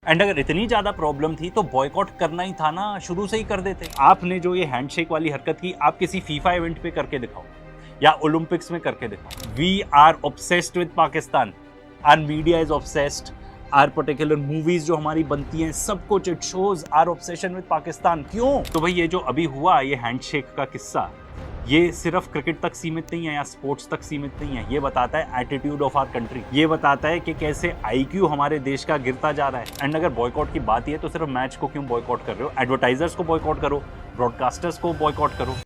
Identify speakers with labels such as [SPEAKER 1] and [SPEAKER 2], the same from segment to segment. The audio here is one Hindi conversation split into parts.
[SPEAKER 1] एंड अगर इतनी ज्यादा प्रॉब्लम थी तो बॉयकॉट करना ही था ना, शुरू से ही कर देते। आपने जो ये हैंडशेक वाली हरकत की, आप किसी फीफा इवेंट पे करके दिखाओ या ओलंपिक्स में करके दिखाओ। We are obsessed with Pakistan, our media is obsessed, our particular movies जो हमारी बनती हैं, सब कुछ it shows our obsession with Pakistan. क्यों? तो भाई ये जो अभी हुआ, ये हैंडशेक का किस्सा, ये सिर्फ क्रिकेट तक सीमित नहीं है या स्पोर्ट्स तक सीमित नहीं है। ये बताता है एटीट्यूड ऑफ आवर कंट्री, ये बताता है कि कैसे आईक्यू हमारे देश का गिरता जा रहा है। एंड अगर बॉयकॉट की बात है तो सिर्फ मैच को क्यों बॉयकॉट कर रहे हो? एडवर्टाइजर्स को बॉयकॉट करो, ब्रॉडकास्टर्स को बॉयकॉट करो।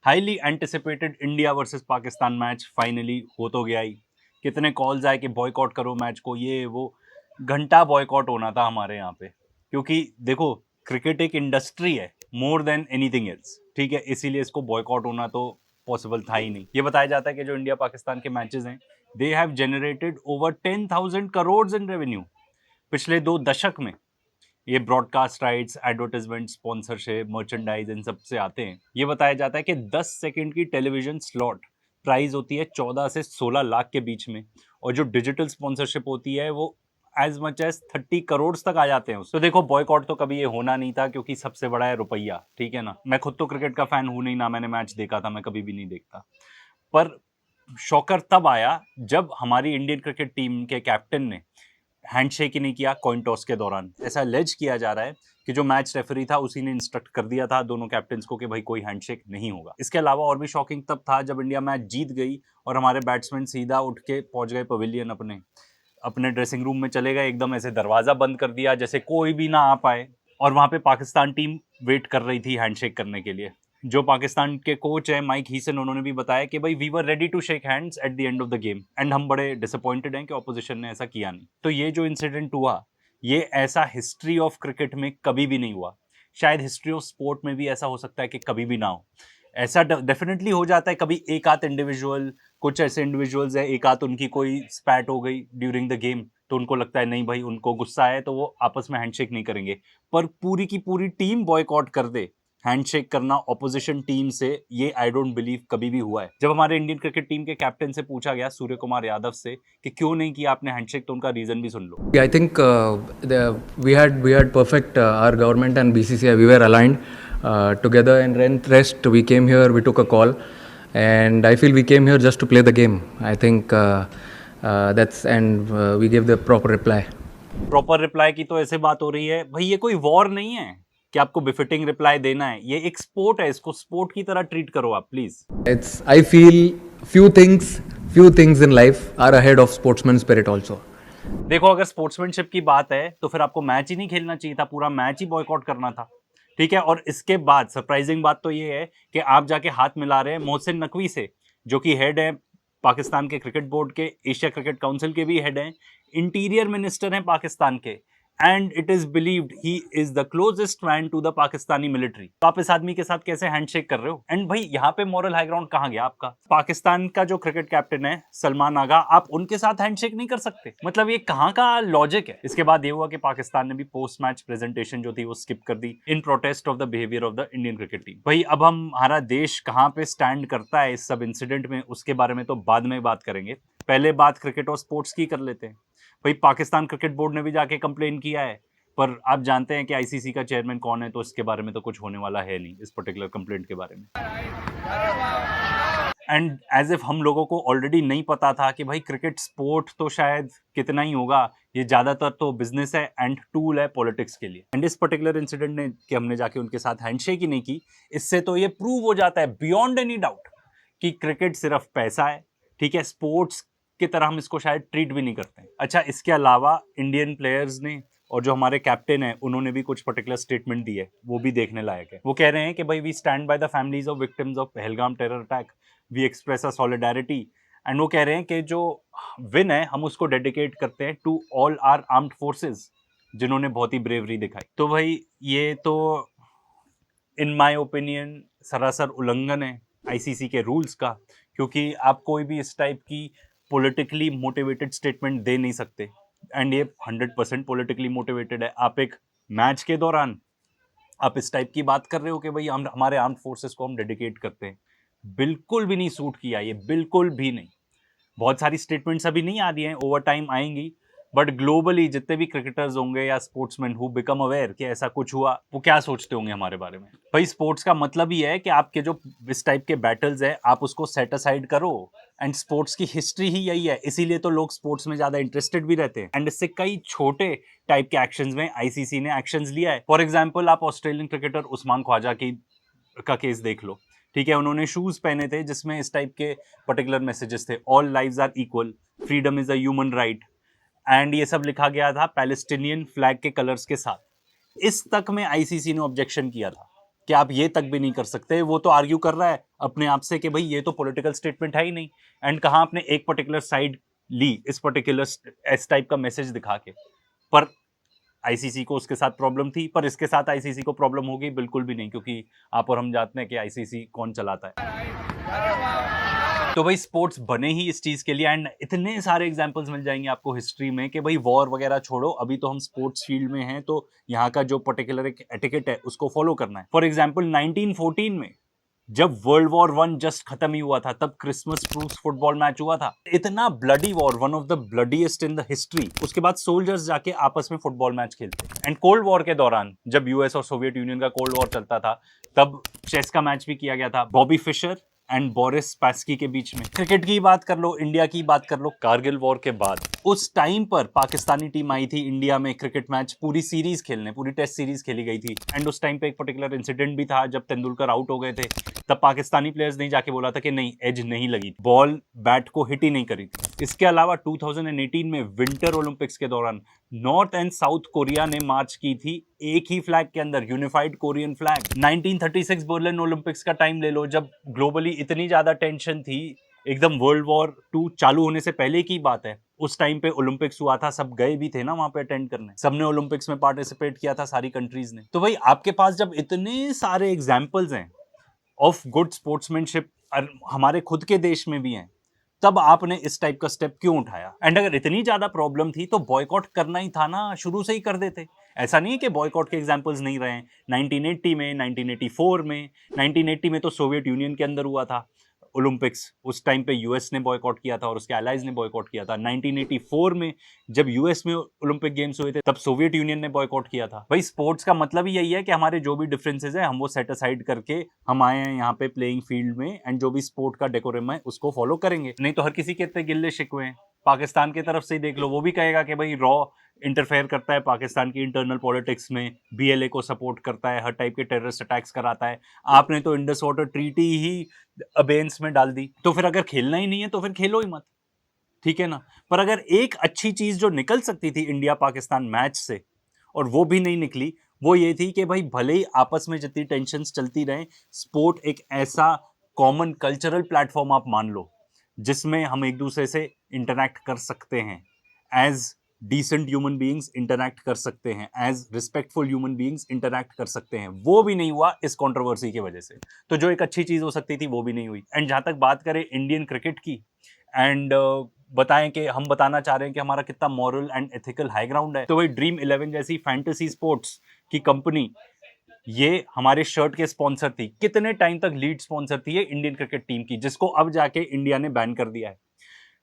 [SPEAKER 1] Highly anticipated India versus Pakistan match finally हो तो गया ही। कितने कॉल्स आए कि बॉयकॉट करो मैच को, ये वो, घंटा बॉयकॉट होना था हमारे यहाँ पे। क्योंकि देखो, क्रिकेट एक इंडस्ट्री है मोर देन एनीथिंग एल्स, ठीक है, इसीलिए इसको बॉयकॉट होना तो पॉसिबल था ही नहीं। ये बताया जाता है कि जो इंडिया पाकिस्तान के मैचेस हैं, they have generated over 10,000 crore in revenue पिछले 2 दशक में। ये broadcast rights, advertisement, sponsorship, merchandise, इन सब से आते हैं। ये बताया जाता है कि 10 सेकंड की टेलीविजन स्लॉट प्राइस होती है 14 से 16 लाख के बीच में, और जो डिजिटल स्पॉन्सरशिप होती है वो एज मच एज 30 करोड़ तक आ जाते हैं। तो देखो, बॉयकॉट तो कभी ये होना नहीं था, क्योंकि सबसे बड़ा है रुपया, ठीक है ना। मैं खुद तो क्रिकेट का फैन हूं नहीं, ना मैंने मैच देखा था, मैं कभी भी नहीं देखता। पर शॉकर तब आया जब हमारी इंडियन क्रिकेट टीम के कैप्टन ने हैंडशेक ही नहीं किया कॉइन टॉस के दौरान। ऐसा लेज किया जा रहा है कि जो मैच रेफरी था उसी ने इंस्ट्रक्ट कर दिया था दोनों कैप्टन्स को कि भाई कोई हैंडशेक नहीं होगा। इसके अलावा और भी शॉकिंग तब था जब इंडिया मैच जीत गई और हमारे बैट्समैन सीधा उठ के पहुंच गए पवेलियन, अपने अपने ड्रेसिंग रूम में चले गए, एकदम ऐसे दरवाजा बंद कर दिया जैसे कोई भी ना आ पाए। और वहां पे पाकिस्तान टीम वेट कर रही थी हैंडशेक करने के लिए। जो पाकिस्तान के कोच है माइक हीसन, उन्होंने भी बताया कि भाई we were ready to shake hands at the end of the game, and हम बड़े डिसअपॉइंटेड हैं कि ऑपोजिशन ने ऐसा किया नहीं। तो ये जो इंसिडेंट हुआ, ये ऐसा हिस्ट्री ऑफ क्रिकेट में कभी भी नहीं हुआ। शायद हिस्ट्री ऑफ स्पोर्ट में भी ऐसा हो सकता है कि कभी भी ना हो। ऐसा डेफिनेटली हो जाता है कभी, एक आध इंडिविजुअल, कुछ ऐसे इंडिविजुअल्स है, एक आध उनकी कोई स्पैट हो गई ड्यूरिंग द गेम, तो उनको लगता है नहीं भाई, उनको गुस्सा है तो वो आपस में हैंडशेक नहीं करेंगे। पर पूरी की पूरी टीम बॉयकॉट कर दे हैंडशेक करना ऑपोजिशन टीम से, ये आई डोंट बिलीव कभी भी हुआ है। जब हमारे इंडियन क्रिकेट टीम के कैप्टन से पूछा गया, सूर्य कुमार यादव से, कि क्यों नहीं किया आपने हैंडशेक, तो उनका रीजन भी सुन लो।
[SPEAKER 2] I think we had perfect our government and BCCI, we were aligned together, and rest we came here, we took a call, and I feel we came here just to play the game. I think that's and we gave the proper reply.
[SPEAKER 1] Proper reply की तो ऐसे बात हो रही है भाई, ये कोई वॉर नहीं है कि आपको बिफिटिंग रिप्लाई देना है। ये एक स्पोर्ट है, इसको स्पोर्ट की तरह ट्रीट करो आप please.
[SPEAKER 2] I feel few things in life are ahead of sportsman spirit also.
[SPEAKER 1] देखो, अगर स्पोर्ट्समैनशिप की बात है तो फिर आपको मैच ही नहीं खेलना चाहिए था, पूरा मैच ही बॉयकॉट करना था, ठीक है। और इसके बाद सरप्राइजिंग बात तो ये है कि आप जाके हाथ मिला रहे हैं मोहसिन नकवी से, जो कि हेड है पाकिस्तान के क्रिकेट बोर्ड के, एशिया क्रिकेट काउंसिल के भी हेड हैं, इंटीरियर मिनिस्टर हैं पाकिस्तान के, and it is believed he is the closest man to the Pakistani military. तो आप इस आदमी के साथ कैसे हैंडशेक कर रहे हो? एंड भाई, यहाँ पे मॉरल हाई ग्राउंड कहाँ गया आपका? पाकिस्तान का जो क्रिकेट कैप्टन है सलमान आगा, आप उनके साथ हैंडशेक नहीं कर सकते? मतलब ये कहाँ का लॉजिक है? इसके बाद ये हुआ कि पाकिस्तान ने भी पोस्ट मैच प्रेजेंटेशन जो थी वो स्किप कर दी in protest of the behaviour of the Indian cricket team. भाई, अब हमारा देश कहाँ पे स्टैंड करता है इस सब इंसिडेंट में, उसके बारे में तो बाद में बात करेंगे। पहले बात क्रिकेट और स्पोर्ट्स की कर लेते हैं। भाई, पाकिस्तान क्रिकेट बोर्ड ने भी जाके कंप्लेन किया है, पर आप जानते हैं कि आईसीसी का चेयरमैन कौन है, तो इसके बारे में तो कुछ होने वाला है नहीं, इस पर्टिकुलर कंप्लेंट के बारे में। एंड एज इफ हम लोगों को ऑलरेडी नहीं पता था कि भाई क्रिकेट स्पोर्ट तो शायद कितना ही होगा, ये ज्यादातर तो बिजनेस है एंड टूल है पॉलिटिक्स के लिए। एंड इस पर्टिकुलर इंसिडेंट ने कि हमने जाके उनके साथ हैंडशेक ही नहीं की, इससे तो ये प्रूव हो जाता है बियॉन्ड एनी डाउट कि क्रिकेट सिर्फ पैसा है, ठीक है। स्पोर्ट्स की तरह हम इसको शायद ट्रीट भी नहीं करते। अच्छा, इसके अलावा इंडियन प्लेयर्स ने और जो हमारे कैप्टन है उन्होंने भी कुछ पर्टिकुलर स्टेटमेंट दी है, वो भी देखने लायक है। वो कह रहे हैं कि भाई we stand by the families of victims of Pahalgam terror attack, we express a solidarity, and वो कह रहे हैं कि जो विन है हम उसको डेडिकेट करते हैं to all our armed forces, जिन्होंने बहुत ही ब्रेवरी दिखाई। तो भाई, ये तो इन माय ओपिनियन सरासर उल्लंघन है आईसीसी के रूल्स का, क्योंकि आप कोई भी इस टाइप की पॉलिटिकली मोटिवेटेड स्टेटमेंट दे नहीं सकते। एंड ये 100% पॉलिटिकली मोटिवेटेड है। आप एक मैच के दौरान आप इस टाइप की बात कर रहे हो कि भाई हम हमारे आर्म्ड फोर्सेस को हम डेडिकेट करते हैं, बिल्कुल भी नहीं सूट किया, ये बिल्कुल भी नहीं। बहुत सारी स्टेटमेंट्स अभी नहीं आ रही हैं, ओवर टाइम आएंगी, बट ग्लोबली जितने भी क्रिकेटर्स होंगे या स्पोर्ट्समैन हु बिकम अवेयर कि ऐसा कुछ हुआ, वो क्या सोचते होंगे हमारे बारे में? भाई स्पोर्ट्स का मतलब ही है कि आपके जो इस टाइप के बैटल्स है आप उसको सेट असाइड करो, एंड स्पोर्ट्स की हिस्ट्री ही यही है, इसीलिए तो लोग स्पोर्ट्स में ज्यादा इंटरेस्टेड भी रहते हैं। एंड इससे कई छोटे टाइप के एक्शंस में आईसीसी ने एक्शंस लिया है। फॉर एग्जांपल आप ऑस्ट्रेलियन क्रिकेटर उस्मान ख्वाजा की का केस देख लो, ठीक है, उन्होंने शूज पहने थे जिसमें इस टाइप के पर्टिकुलर मैसेजेस थे, all lives are equal, freedom is a human right, and ये सब लिखा गया था पैलेस्टीनियन फ्लैग के कलर्स के साथ। इस तक में आईसीसी ने ऑब्जेक्शन किया था कि आप ये तक भी नहीं कर सकते। वो तो आर्ग्यू कर रहा है अपने आप से कि भाई ये तो पॉलिटिकल स्टेटमेंट है ही नहीं, एंड कहाँ आपने एक पर्टिकुलर साइड ली इस पर्टिकुलर इस टाइप का मैसेज दिखा के। पर आईसीसी को उसके साथ प्रॉब्लम थी, पर इसके साथ आईसीसी को प्रॉब्लम होगी बिल्कुल भी नहीं, क्योंकि आप और हम जानते हैं कि आईसीसी कौन चलाता है। तो भाई स्पोर्ट्स बने ही इस चीज के लिए, एंड इतने सारे एग्जांपल्स मिल जाएंगे आपको हिस्ट्री में कि भाई वॉर वगैरह छोड़ो, अभी तो हम स्पोर्ट्स फील्ड में हैं तो यहाँ का जो पर्टिकुलर एक एटिकेट है उसको फॉलो करना है। फॉर एग्जांपल 1914 में जब वर्ल्ड वॉर 1 जस्ट खत्म ही हुआ था, तब क्रिसमस ट्रूस फुटबॉल मैच हुआ था। इतना bloody war, one of the bloodiest in the history. उसके बाद सोल्जर्स जाके आपस में फुटबॉल मैच खेलते। एंड कोल्ड वॉर के दौरान जब यूएस और सोवियत यूनियन का कोल्ड वॉर चलता था, तब चेस का मैच भी किया गया था Bobby Fischer and Boris Spassky के बीच में। क्रिकेट की बात कर लो, इंडिया की बात कर लो, कारगिल वॉर के बाद उस टाइम पर पाकिस्तानी टीम आई थी इंडिया में क्रिकेट मैच पूरी सीरीज खेलने, पूरी टेस्ट सीरीज खेली गई थी। एंड उस टाइम पे एक पर्टिकुलर इंसिडेंट भी था, जब तेंदुलकर आउट हो गए थे, तब पाकिस्तानी प्लेयर्स ने जाके बोला था कि नहीं, एज नहीं लगी, बॉल बैट को हिट ही नहीं करी थी। इसके अलावा 2018 में विंटर ओलंपिक्स के दौरान नॉर्थ एंड साउथ कोरिया ने मार्च की थी एक ही फ्लैग के अंदर, unified Korean flag. 1936 Berlin Olympics का टाइम ले लो, जब ग्लोबली इतनी ज्यादा टेंशन थी, एकदम वर्ल्ड वॉर 2 चालू होने से पहले की बात है, उस टाइम पे ओलंपिक्स हुआ था, सब गए भी थे ना वहां पे अटेंड करने, सबने ओलंपिक्स में पार्टिसिपेट किया था, सारी कंट्रीज ने। तो भाई आपके पास जब इतने सारे एग्जाम्पल्स हैं ऑफ गुड स्पोर्ट्समैनशिप हमारे खुद के देश में भी हैं, तब आपने इस टाइप का स्टेप क्यों उठाया? एंड अगर इतनी ज्यादा प्रॉब्लम थी तो बॉयकॉट करना ही था ना, शुरू से ही कर देते। ऐसा नहीं है कि बॉयकॉट के एग्जांपल्स नहीं रहे हैं। 1980 में, 1984 में, 1980 में तो सोवियत यूनियन के अंदर हुआ था ओलंपिक्स, उस टाइम पे यूएस ने बॉयकॉट किया था और उसके एलाइज ने बॉयकॉट किया था। 1984 में जब यूएस में ओलंपिक गेम्स हुए थे, तब सोवियत यूनियन ने बॉयकॉट किया था। भाई स्पोर्ट्स का मतलब ही यही है कि हमारे जो भी डिफरेंसेस है हम वो सेट असाइड करके हम आए हैं यहाँ पे प्लेइंग फील्ड में, एंड जो भी स्पोर्ट का डेकोरम है उसको फॉलो करेंगे। नहीं तो हर किसी के इतने गिल्ले शिकवे हैं, पाकिस्तान की तरफ से ही देख लो, वो भी कहेगा कि भाई रॉ इंटरफेयर करता है पाकिस्तान की इंटरनल पॉलिटिक्स में, बीएलए को सपोर्ट करता है, हर टाइप के टेररिस्ट अटैक्स कराता है। आपने तो इंडस वाटर ट्रीटी ही अबेंस में डाल दी, तो फिर अगर खेलना ही नहीं है तो फिर खेलो ही मत, ठीक है ना। पर अगर एक अच्छी चीज जो निकल सकती थी इंडिया पाकिस्तान मैच से, और वो भी नहीं निकली, वो ये थी कि भाई भले ही आपस में जितनी टेंशन चलती रहे, स्पोर्ट एक ऐसा कॉमन कल्चरल प्लेटफॉर्म आप मान लो जिसमें हम एक दूसरे से इंटरैक्ट कर सकते हैं, as decent human beings interact कर सकते हैं, as respectful human beings interact कर सकते हैं। वो भी नहीं हुआ इस कंट्रोवर्सी की वजह से। तो जो एक अच्छी चीज हो सकती थी वो भी नहीं हुई। एंड जहां तक बात करें इंडियन क्रिकेट की, एंड बताएं कि हम बताना चाह रहे हैं कि हमारा कितना moral and ethical high ground है, तो वही ड्रीम 11 जैसी फैंटेसी स्पोर्ट्स की कंपनी, ये हमारे शर्ट के स्पॉन्सर थी, कितने टाइम तक लीड स्पॉन्सर थी ये इंडियन क्रिकेट टीम की, जिसको अब जाके इंडिया ने बैन कर दिया है।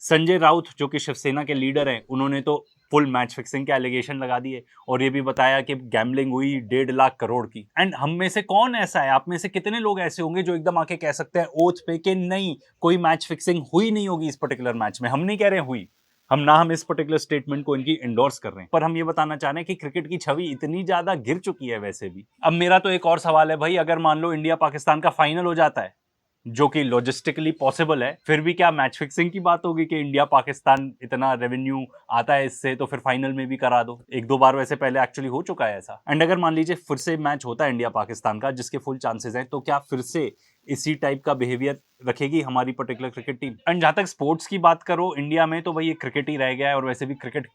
[SPEAKER 1] संजय राउत जो कि शिवसेना के लीडर हैं, उन्होंने तो फुल मैच फिक्सिंग के एलिगेशन लगा दिए और ये भी बताया कि गैम्बलिंग हुई 1.5 लाख करोड़ की। एंड हम में से कौन ऐसा है, आप में से कितने लोग ऐसे होंगे जो एकदम आके कह सकते हैं ओथ पे कि नहीं, कोई मैच फिक्सिंग हुई नहीं होगी इस पर्टिकुलर मैच में? हम नहीं कह रहे हैं हुई, हम इस पर्टिकुलर स्टेटमेंट को इनकी इंडोर्स कर रहे हैं, पर हम ये बताना चाह रहे हैं कि क्रिकेट की छवि इतनी ज्यादा गिर चुकी है वैसे भी। अब मेरा तो एक और सवाल है भाई, अगर मान लो इंडिया पाकिस्तान का फाइनल हो जाता है, जो कि लॉजिस्टिकली पॉसिबल है, फिर भी क्या मैच फिक्सिंग की बात होगी कि इंडिया पाकिस्तान इतना रेवेन्यू आता है इससे, तो फिर फाइनल में भी करा दो? 1-2 बार वैसे पहले एक्चुअली हो चुका है ऐसा। एंड अगर मान लीजिए फिर से मैच होता है इंडिया पाकिस्तान का, जिसके फुल चांसेस हैं, तो क्या फिर से इसी टाइप का बिहेवियर रखेगी हमारी पर्टिकुलर क्रिकेट टीम? एंड जहां तक स्पोर्ट्स की बात करो इंडिया में, तो भाई ये क्रिकेट ही रह गया है, और वैसे भी क्रिकेट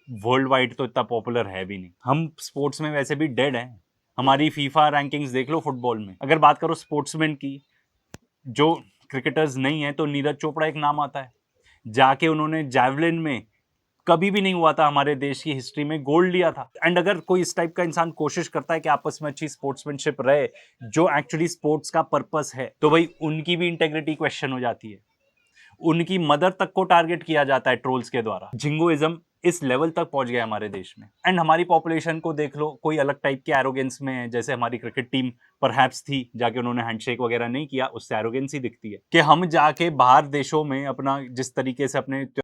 [SPEAKER 1] वर्ल्ड वाइड तो इतना पॉपुलर है भी नहीं। हम स्पोर्ट्स में वैसे भी डेड हैं। हमारी फीफा रैंकिंग्स देख लो फुटबॉल में। अगर बात करो स्पोर्ट्समैन की जो क्रिकेटर्स नहीं है, तो नीरज चोपड़ा एक नाम आता है, जाके उन्होंने जैवलिन में कभी भी नहीं हुआ था हमारे देश की हिस्ट्री में गोल्ड लिया था। एंड अगर कोई इस टाइप का इंसान कोशिश करता है कि आपस में अच्छी स्पोर्ट्समैनशिप रहे, जो एक्चुअली स्पोर्ट्स का पर्पस है, तो भाई उनकी भी इंटेग्रिटी क्वेश्चन हो जाती है। उनकी मदर तक को टारगेट किया जाता है ट्रोल्स के द्वारा। जिंगोइज्म इस लेवल तक पहुंच गया हमारे देश में। एंड हमारी पॉपुलेशन को देख लो, कोई अलग टाइप के एरोगेंस में है, जैसे हमारी क्रिकेट टीम परहैप्स थी, जाके उन्होंने हैंडशेक वगैरह नहीं किया, उससे एरोगेंस ही दिखती है कि हम जाके बाहर देशों में अपना जिस तरीके से अपने